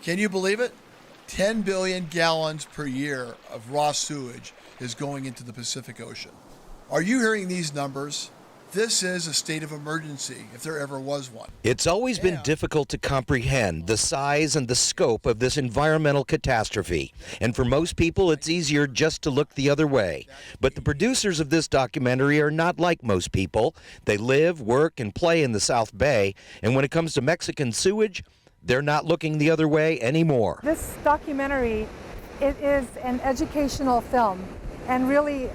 Can you believe it? 10 billion gallons per year of raw sewage is going into the Pacific Ocean. Are you hearing these numbers? This is a state of emergency, if there ever was one. It's always been difficult to comprehend the size and the scope of this environmental catastrophe. And for most people, it's easier just to look the other way. But the producers of this documentary are not like most people. They live, work, and play in the South Bay. And when it comes to Mexican sewage, they're not looking the other way anymore. This documentary, it is an educational film, and really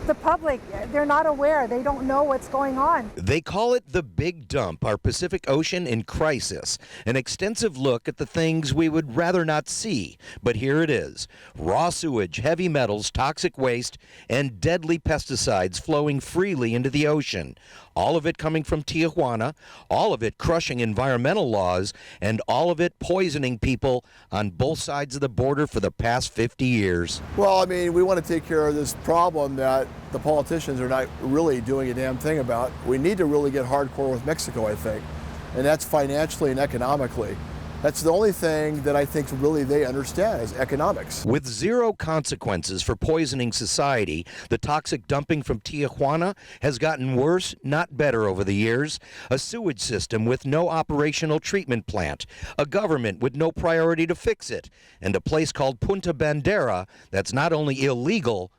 the public, they're not aware. They don't know what's going on. They call it The Big Dump, our Pacific Ocean in crisis. An extensive look at the things we would rather not see. But here it is. Raw sewage, heavy metals, toxic waste, and deadly pesticides flowing freely into the ocean. All of it coming from Tijuana, all of it crushing environmental laws, and all of it poisoning people on both sides of the border for the past 50 years. Well, I mean, we want to take care of this problem that the politicians are not really doing a damn thing about. We need to really get hardcore with Mexico, I think, and that's financially and economically. That's the only thing that I think really they understand is economics. With zero consequences for poisoning society, the toxic dumping from Tijuana has gotten worse, not better over the years. A sewage system with no operational treatment plant, a government with no priority to fix it, and a place called Punta Bandera that's not only illegal,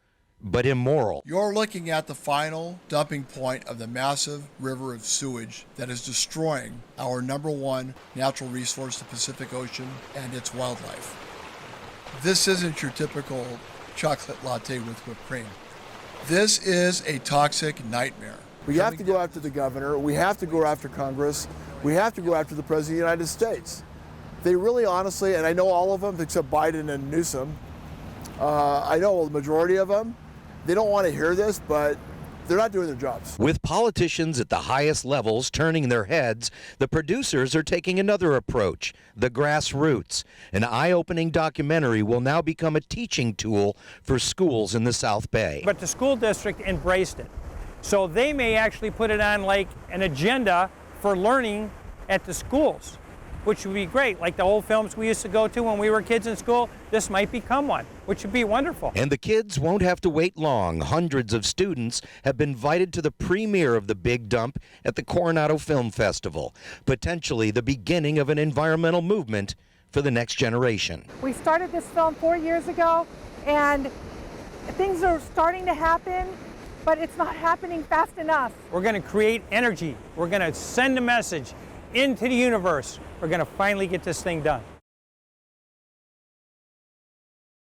but immoral. You're looking at the final dumping point of the massive river of sewage that is destroying our number one natural resource, the Pacific Ocean, and its wildlife. This isn't your typical chocolate latte with whipped cream. This is a toxic nightmare. We have to go after the governor. We have to go after Congress. We have to go after the President of the United States. They really honestly, and I know all of them except Biden and Newsom, I know the majority of them, they don't want to hear this, but they're not doing their jobs. With politicians at the highest levels turning their heads, the producers are taking another approach, the grassroots. An eye-opening documentary will now become a teaching tool for schools in the South Bay. But the school district embraced it. So they may actually put it on like an agenda for learning at the schools, which would be great. Like the old films we used to go to when we were kids in school, this might become one, which would be wonderful. And the kids won't have to wait long. Hundreds of students have been invited to the premiere of The Big Dump at the Coronado Film Festival, potentially the beginning of an environmental movement for the next generation. We started this film 4 years ago, and things are starting to happen, but it's not happening fast enough. We're going to create energy. We're going to send a message into the universe. We're going to finally get this thing done.